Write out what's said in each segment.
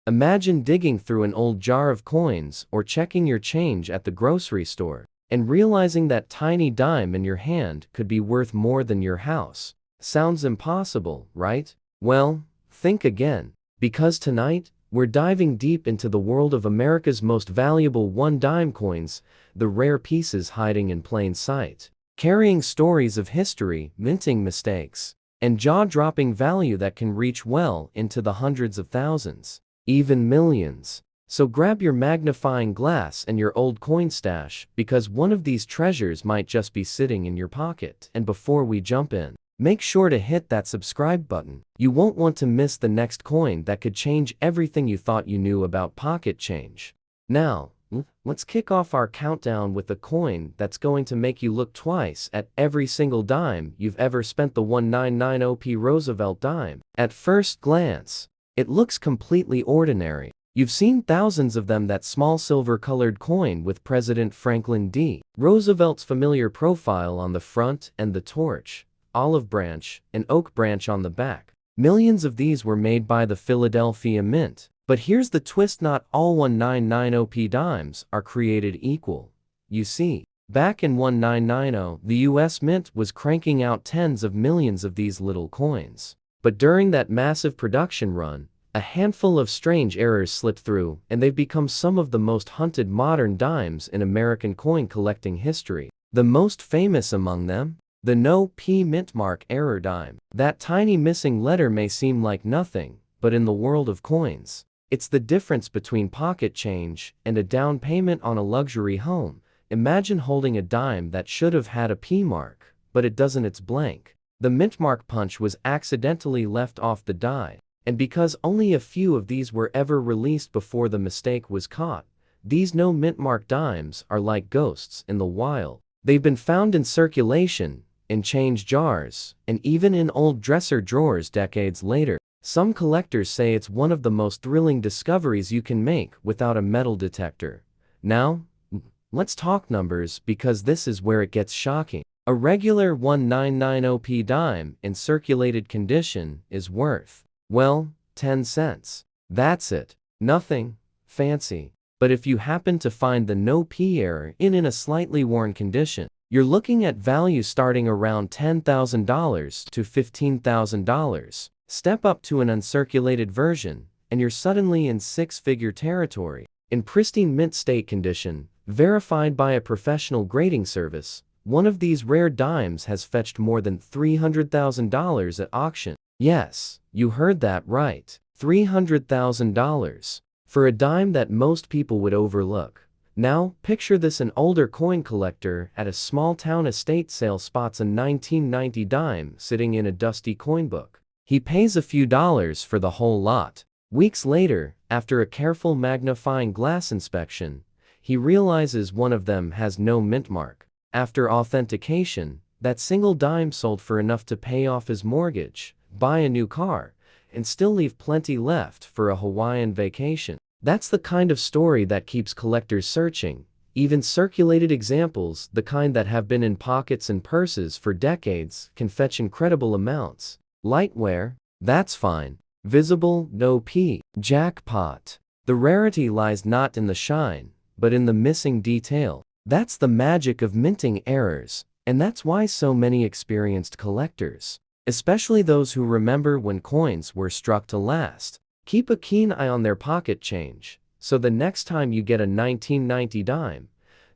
Imagine digging through an old jar of coins or checking your change at the grocery store and realizing that tiny dime in your hand could be worth more than your house. Sounds impossible, right? Well, think again. Because tonight, we're diving deep into the world of America's most valuable one-dime coins, the rare pieces hiding in plain sight, carrying stories of history, minting mistakes, and jaw-dropping value that can reach well into the hundreds of thousands, even millions. So grab your magnifying glass and your old coin stash, because one of these treasures might just be sitting in your pocket. And before we jump in, make sure to hit that subscribe button. You won't want to miss the next coin that could change everything you thought you knew about pocket change. Now, let's kick off our countdown with a coin that's going to make you look twice at every single dime you've ever spent, the 1990p Roosevelt dime. At first glance, it looks completely ordinary. You've seen thousands of them, that small silver-colored coin with President Franklin D. Roosevelt's familiar profile on the front and the torch, olive branch, and oak branch on the back. Millions of these were made by the Philadelphia Mint. But here's the twist: not all 1990p dimes are created equal. You see, back in 1990, the US Mint was cranking out tens of millions of these little coins. But during that massive production run, a handful of strange errors slipped through, and they've become some of the most hunted modern dimes in American coin collecting history. The most famous among them? The No P Mint Mark error dime. That tiny missing letter may seem like nothing, but in the world of coins, it's the difference between pocket change and a down payment on a luxury home. Imagine holding a dime that should have had a P mark, but it doesn't, it's blank. The mint mark punch was accidentally left off the die. And because only a few of these were ever released before the mistake was caught, these no mint mark dimes are like ghosts in the wild. They've been found in circulation, in change jars, and even in old dresser drawers decades later. Some collectors say it's one of the most thrilling discoveries you can make without a metal detector. Now, let's talk numbers, because this is where it gets shocking. A regular 1990p dime in circulated condition is worth, well, 10 cents. That's it. Nothing fancy. But if you happen to find the no P error in a slightly worn condition, you're looking at value starting around $10,000 to $15,000. Step up to an uncirculated version, and you're suddenly in six-figure territory. In pristine mint state condition, verified by a professional grading service, one of these rare dimes has fetched more than $300,000 at auction. Yes, you heard that right. $300,000. For a dime that most people would overlook. Now, picture this: an older coin collector at a small-town estate sale spots a 1990 dime sitting in a dusty coin book. He pays a few dollars for the whole lot. Weeks later, after a careful magnifying glass inspection, he realizes one of them has no mint mark. After authentication, that single dime sold for enough to pay off his mortgage, buy a new car, and still leave plenty left for a Hawaiian vacation. That's the kind of story that keeps collectors searching. Even circulated examples, the kind that have been in pockets and purses for decades, can fetch incredible amounts. Lightware? That's fine. Visible? No P. Jackpot. The rarity lies not in the shine, but in the missing detail. That's the magic of minting errors, and that's why so many experienced collectors, especially those who remember when coins were struck to last, keep a keen eye on their pocket change. So the next time you get a 1990 dime,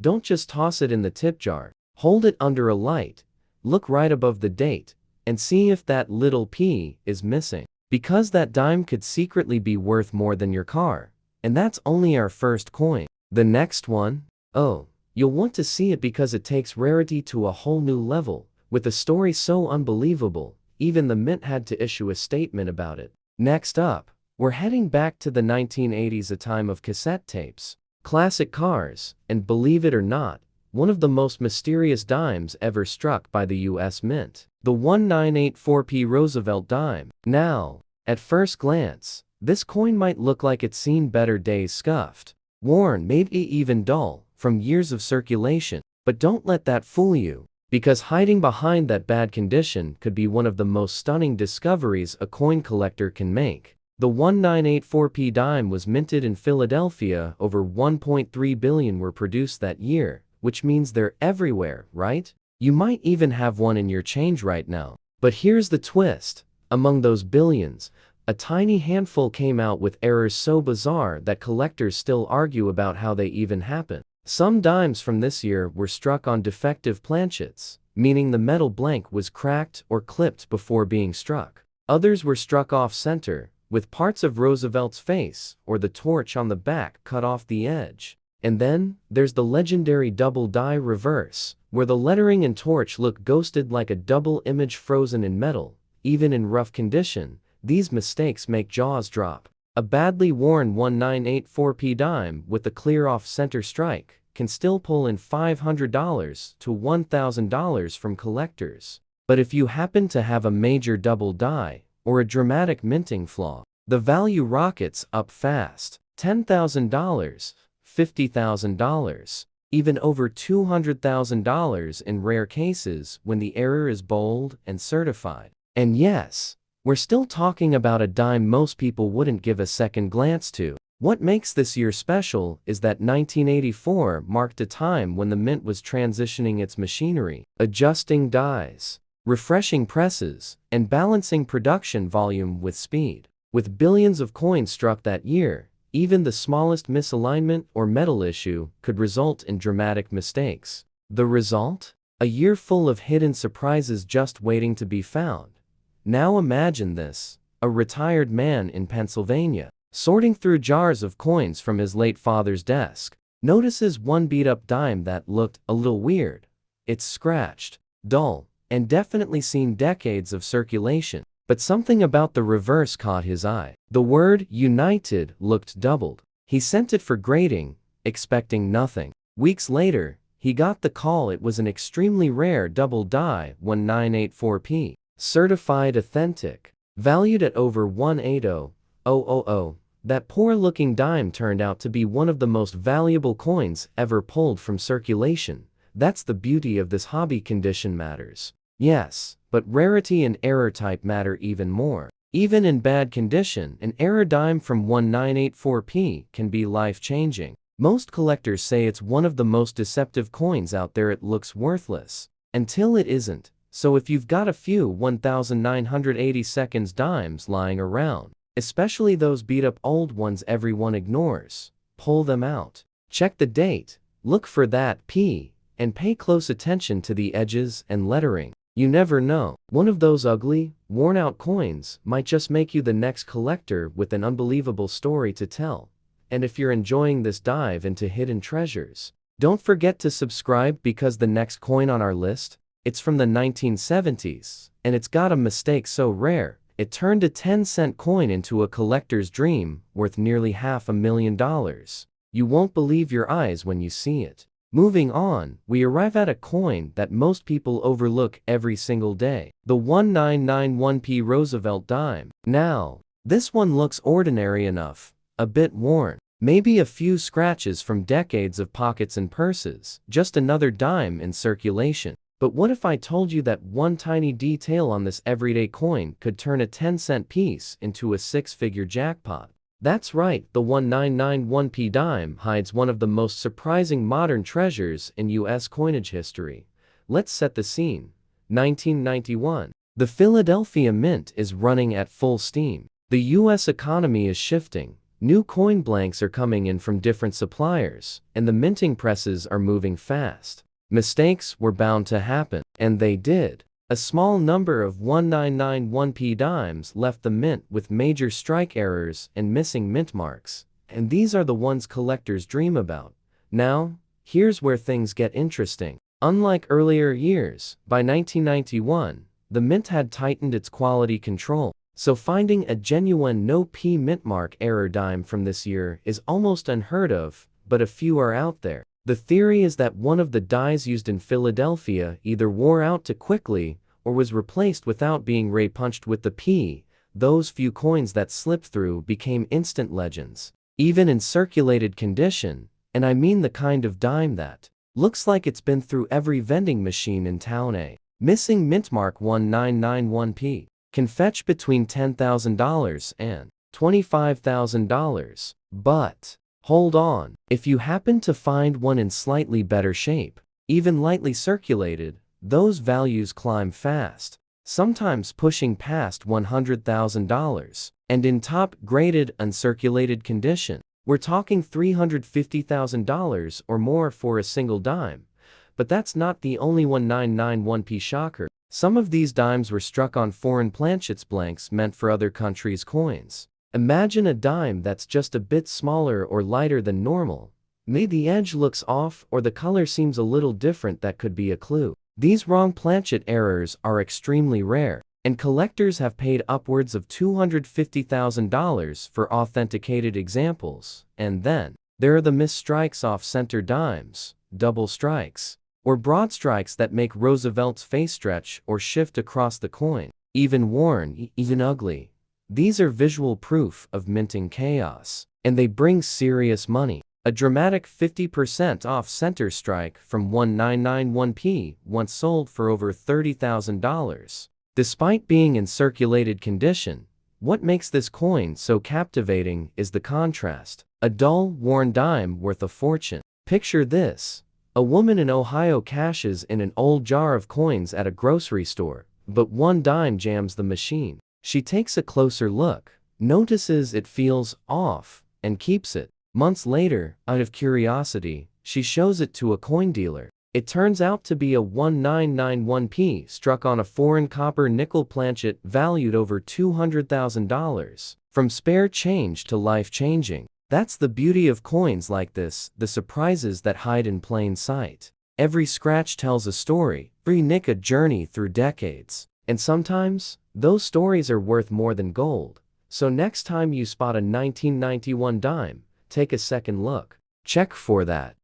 don't just toss it in the tip jar. Hold it under a light, look right above the date, and see if that little P is missing. Because that dime could secretly be worth more than your car. And that's only our first coin. The next one? Oh, you'll want to see it, because it takes rarity to a whole new level. With a story so unbelievable, even the mint had to issue a statement about it. Next up, we're heading back to the 1980s, a time of cassette tapes, classic cars, and believe it or not, one of the most mysterious dimes ever struck by the US Mint. The 1984p Roosevelt dime. Now, at first glance, this coin might look like it's seen better days, scuffed, worn, maybe even dull, from years of circulation. But don't let that fool you, because hiding behind that bad condition could be one of the most stunning discoveries a coin collector can make. The 1984p dime was minted in Philadelphia. Over 1.3 billion were produced that year, which means they're everywhere, right? You might even have one in your change right now. But here's the twist. Among those billions, a tiny handful came out with errors so bizarre that collectors still argue about how they even happened. Some dimes from this year were struck on defective planchets, meaning the metal blank was cracked or clipped before being struck. Others were struck off-center, with parts of Roosevelt's face or the torch on the back cut off the edge. And then, there's the legendary double die reverse, where the lettering and torch look ghosted like a double image frozen in metal. Even in rough condition, these mistakes make jaws drop. A badly worn 1984p dime with a clear off-center strike can still pull in $500 to $1,000 from collectors. But if you happen to have a major double die or a dramatic minting flaw, the value rockets up fast. $10,000, $50,000, even over $200,000 in rare cases when the error is bold and certified. And yes, we're still talking about a dime most people wouldn't give a second glance to. What makes this year special is that 1984 marked a time when the mint was transitioning its machinery, adjusting dies, refreshing presses, and balancing production volume with speed. With billions of coins struck that year, even the smallest misalignment or metal issue could result in dramatic mistakes. The result? A year full of hidden surprises just waiting to be found. Now imagine this: a retired man in Pennsylvania, sorting through jars of coins from his late father's desk, notices one beat-up dime that looked a little weird. It's scratched, dull, and definitely seen decades of circulation. But something about the reverse caught his eye. The word United looked doubled. He sent it for grading, expecting nothing. Weeks later, he got the call it was an extremely rare double die 1984p. Certified authentic. Valued at over 180,000. That poor-looking dime turned out to be one of the most valuable coins ever pulled from circulation. That's the beauty of this hobby. Condition matters. Yes, but rarity and error type matter even more. Even in bad condition, an error dime from 1984p can be life-changing. Most collectors say it's one of the most deceptive coins out there. It looks worthless until it isn't. So if you've got a few 1982 dimes lying around, especially those beat-up old ones everyone ignores, pull them out. Check the date, look for that P, and pay close attention to the edges and lettering. You never know. One of those ugly, worn-out coins might just make you the next collector with an unbelievable story to tell. And if you're enjoying this dive into hidden treasures, don't forget to subscribe, because the next coin on our list, it's from the 1970s, and it's got a mistake so rare, it turned a 10-cent coin into a collector's dream worth nearly $500,000. You won't believe your eyes when you see it. Moving on, we arrive at a coin that most people overlook every single day. The 1991p Roosevelt dime. Now, this one looks ordinary enough. A bit worn. Maybe a few scratches from decades of pockets and purses. Just another dime in circulation. But what if I told you that one tiny detail on this everyday coin could turn a 10-cent piece into a six-figure jackpot? That's right, the 1991p dime hides one of the most surprising modern treasures in U.S. coinage history. Let's set the scene. 1991. The Philadelphia Mint is running at full steam. The U.S. economy is shifting. New coin blanks are coming in from different suppliers, and the minting presses are moving fast. Mistakes were bound to happen, and they did. A small number of 1991p dimes left the mint with major strike errors and missing mint marks, and these are the ones collectors dream about. Now, here's where things get interesting. Unlike earlier years, by 1991, the mint had tightened its quality control, so finding a genuine no P mint mark error dime from this year is almost unheard of, but a few are out there. The theory is that one of the dies used in Philadelphia either wore out too quickly or was replaced without being ray-punched with the P. Those few coins that slipped through became instant legends, even in circulated condition, and I mean the kind of dime that looks like it's been through every vending machine in town. A missing mint mark 1991p can fetch between $10,000 and $25,000. But hold on. If you happen to find one in slightly better shape, even lightly circulated, those values climb fast, sometimes pushing past $100,000. And in top-graded, uncirculated condition, we're talking $350,000 or more for a single dime. But that's not the only 1991p shocker. Some of these dimes were struck on foreign planchets blanks meant for other countries' coins. Imagine a dime that's just a bit smaller or lighter than normal. Maybe the edge looks off or the color seems a little different. That could be a clue. These wrong planchet errors are extremely rare, and collectors have paid upwards of $250,000 for authenticated examples. And then there are the missed strikes off-center dimes, double strikes, or broad strikes that make Roosevelt's face stretch or shift across the coin, even worn, even ugly. These are visual proof of minting chaos, and they bring serious money. A dramatic 50% off center strike from 1991p once sold for over $30,000. Despite being in circulated condition, what makes this coin so captivating is the contrast. A dull, worn dime worth a fortune. Picture this. A woman in Ohio cashes in an old jar of coins at a grocery store, but one dime jams the machine. She takes a closer look, notices it feels off, and keeps it. Months later, out of curiosity, she shows it to a coin dealer. It turns out to be a 1991p struck on a foreign copper nickel planchet valued over $200,000. From spare change to life-changing. That's the beauty of coins like this, the surprises that hide in plain sight. Every scratch tells a story, every nick a journey through decades. And sometimes, those stories are worth more than gold. So next time you spot a 1991 dime, take a second look. Check for that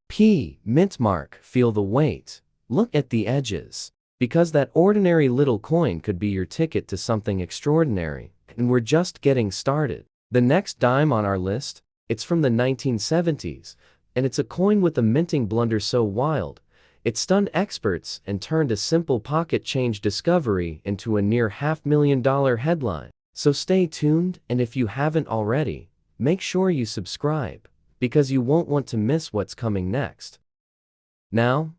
mint mark, feel the weight. Look at the edges. Because that ordinary little coin could be your ticket to something extraordinary. And we're just getting started. The next dime on our list? It's from the 1970s, and it's a coin with a minting blunder so wild, it stunned experts and turned a simple pocket change discovery into a near $500,000 headline. So stay tuned, and if you haven't already, make sure you subscribe, because you won't want to miss what's coming next. Now,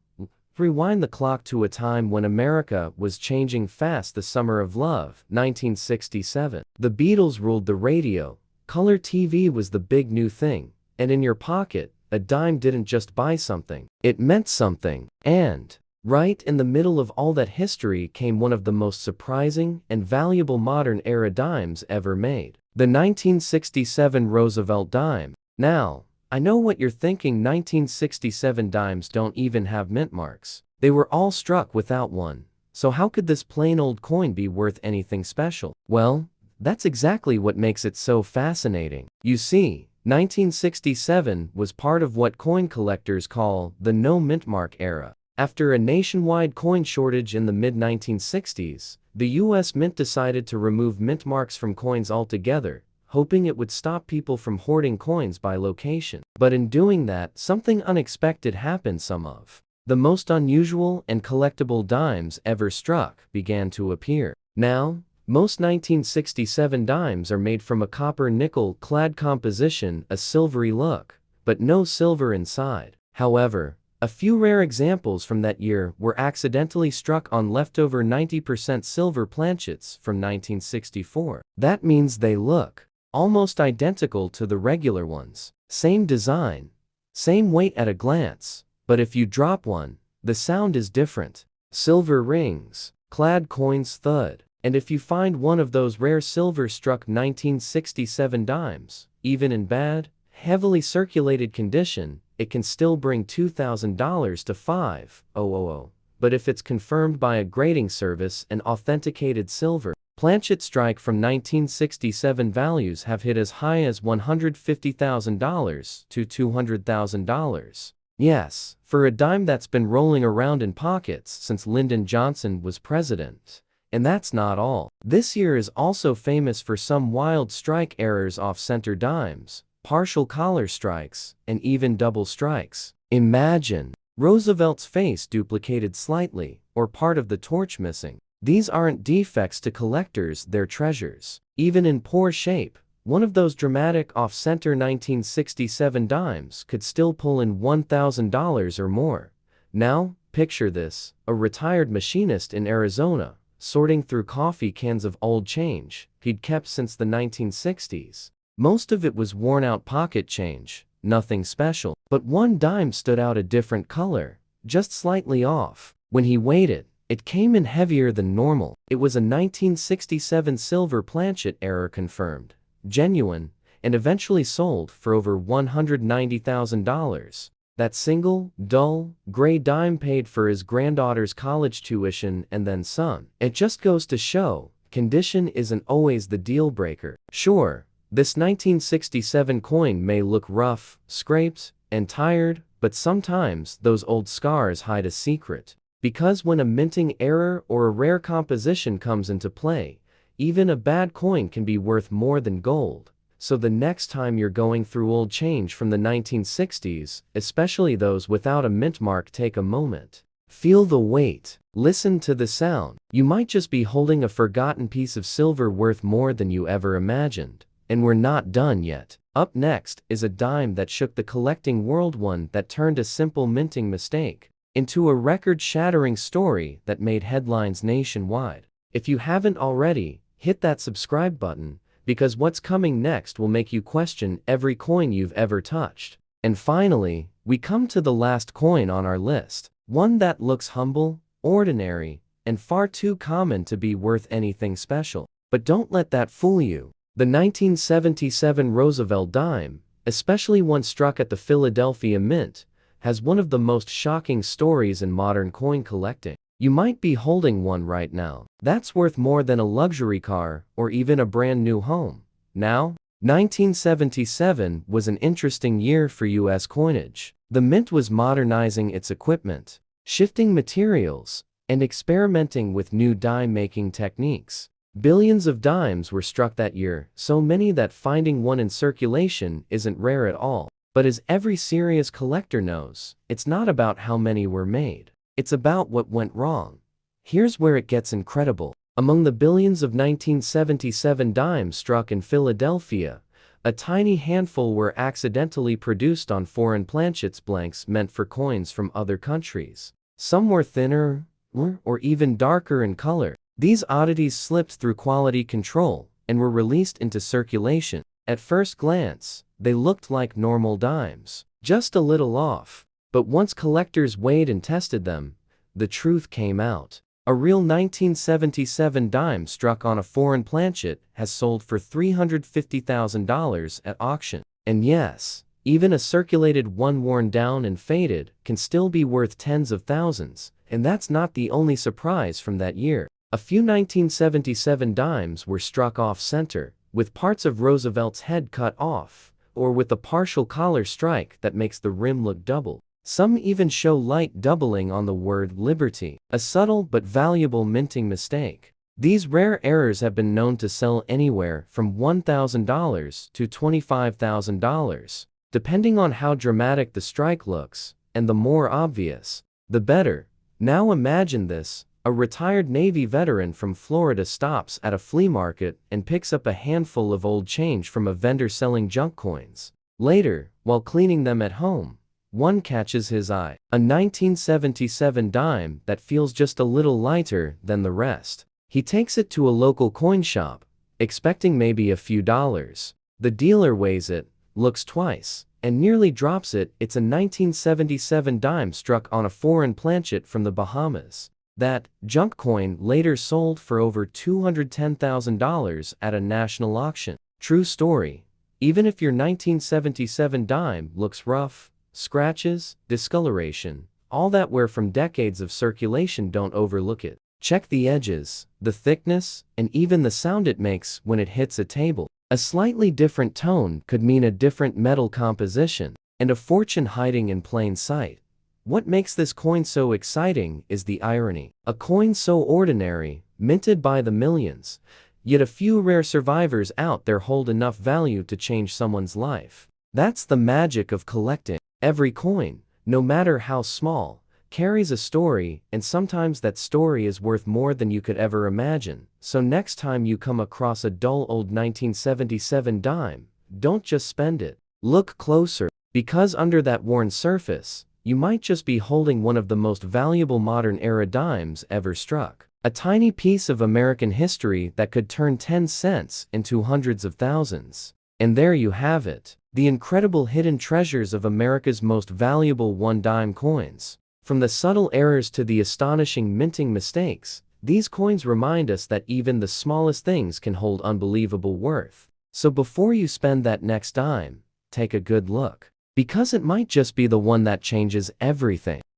rewind the clock to a time when America was changing fast. The summer of love, 1967. The Beatles ruled the radio. Color TV was the big new thing, and in your pocket, a dime didn't just buy something, it meant something. And right in the middle of all that history came one of the most surprising and valuable modern-era dimes ever made. The 1967 Roosevelt dime. Now, I know what you're thinking. 1967 dimes don't even have mint marks. They were all struck without one. So how could this plain old coin be worth anything special? Well, that's exactly what makes it so fascinating. You see, 1967 was part of what coin collectors call the no mint mark era. After a nationwide coin shortage in the mid-1960s, the US Mint decided to remove mint marks from coins altogether, hoping it would stop people from hoarding coins by location. But in doing that, something unexpected happened. Some of the most unusual and collectible dimes ever struck began to appear. Now, most 1967 dimes are made from a copper-nickel clad composition, a silvery look, but no silver inside. However, a few rare examples from that year were accidentally struck on leftover 90% silver planchets from 1964. That means they look almost identical to the regular ones. Same design, same weight at a glance, but if you drop one, the sound is different. Silver rings, clad coins thud. And if you find one of those rare silver-struck 1967 dimes, even in bad, heavily circulated condition, it can still bring $2,000 to $5,000. But if it's confirmed by a grading service and authenticated silver, planchet strike from 1967 values have hit as high as $150,000 to $200,000. Yes, for a dime that's been rolling around in pockets since Lyndon Johnson was president. And that's not all. This year is also famous for some wild strike errors off-center dimes, partial collar strikes, and even double strikes. Imagine Roosevelt's face duplicated slightly, or part of the torch missing. These aren't defects to collectors, they're treasures. Even in poor shape, One of those dramatic off-center 1967 dimes could still pull in $1,000 or more. Now, picture this, a retired machinist in Arizona, sorting through coffee cans of old change he'd kept since the 1960s. Most of it was worn-out pocket change, nothing special. But one dime stood out a different color, just slightly off. When he weighed it, it came in heavier than normal. It was a 1967 silver planchet, error confirmed, genuine, and eventually sold for over $190,000. That single, dull, gray dime paid for his granddaughter's college tuition and then some. It just goes to show, condition isn't always the deal breaker. Sure, this 1967 coin may look rough, scraped, and tired, but sometimes those old scars hide a secret. Because when a minting error or a rare composition comes into play, even a bad coin can be worth more than gold. So the next time you're going through old change from the 1960s, especially those without a mint mark, take a moment. Feel the weight. Listen to the sound. You might just be holding a forgotten piece of silver worth more than you ever imagined. And we're not done yet. Up next is a dime that shook the collecting world, one that turned a simple minting mistake into a record-shattering story that made headlines nationwide. If you haven't already, hit that subscribe button, because what's coming next will make you question every coin you've ever touched. And finally, we come to the last coin on our list, one that looks humble, ordinary, and far too common to be worth anything special. But don't let that fool you. The 1977 Roosevelt dime, especially one struck at the Philadelphia Mint, has one of the most shocking stories in modern coin collecting. You might be holding one right now that's worth more than a luxury car or even a brand new home. Now, 1977 was an interesting year for U.S. coinage. The Mint was modernizing its equipment, shifting materials, and experimenting with new dime-making techniques. Billions of dimes were struck that year, so many that finding one in circulation isn't rare at all. But as every serious collector knows, it's not about how many were made. It's about what went wrong. Here's where it gets incredible. Among the billions of 1977 dimes struck in Philadelphia, a tiny handful were accidentally produced on foreign planchets, blanks meant for coins from other countries. Some were thinner, or even darker in color. These oddities slipped through quality control and were released into circulation. At first glance, they looked like normal dimes, just a little off. But once collectors weighed and tested them, the truth came out. A real 1977 dime struck on a foreign planchet has sold for $350,000 at auction. And yes, even a circulated one worn down and faded can still be worth tens of thousands. And that's not the only surprise from that year. A few 1977 dimes were struck off-center, with parts of Roosevelt's head cut off, or with a partial collar strike that makes the rim look double. Some even show light doubling on the word liberty, a subtle but valuable minting mistake. These rare errors have been known to sell anywhere from $1,000 to $25,000, depending on how dramatic the strike looks, and the more obvious, the better. Now imagine this. A retired Navy veteran from Florida stops at a flea market and picks up a handful of old change from a vendor selling junk coins. Later, while cleaning them at home, one catches his eye. A 1977 dime that feels just a little lighter than the rest. He takes it to a local coin shop, expecting maybe a few dollars. The dealer weighs it, looks twice, and nearly drops it. It's a 1977 dime struck on a foreign planchet from the Bahamas. That junk coin later sold for over $210,000 at a national auction. True story. Even if your 1977 dime looks rough, scratches, discoloration, all that wear from decades of circulation, don't overlook it. Check the edges, the thickness, and even the sound it makes when it hits a table. A slightly different tone could mean a different metal composition, and a fortune hiding in plain sight. What makes this coin so exciting is the irony. A coin so ordinary, minted by the millions, yet a few rare survivors out there hold enough value to change someone's life. That's the magic of collecting. Every coin, no matter how small, carries a story, and sometimes that story is worth more than you could ever imagine. So next time you come across a dull old 1977 dime, don't just spend it. Look closer, because under that worn surface, you might just be holding one of the most valuable modern-era dimes ever struck. A tiny piece of American history that could turn 10 cents into hundreds of thousands. And there you have it, the incredible hidden treasures of America's most valuable one-dime coins. From the subtle errors to the astonishing minting mistakes, these coins remind us that even the smallest things can hold unbelievable worth. So before you spend that next dime, take a good look. Because it might just be the one that changes everything.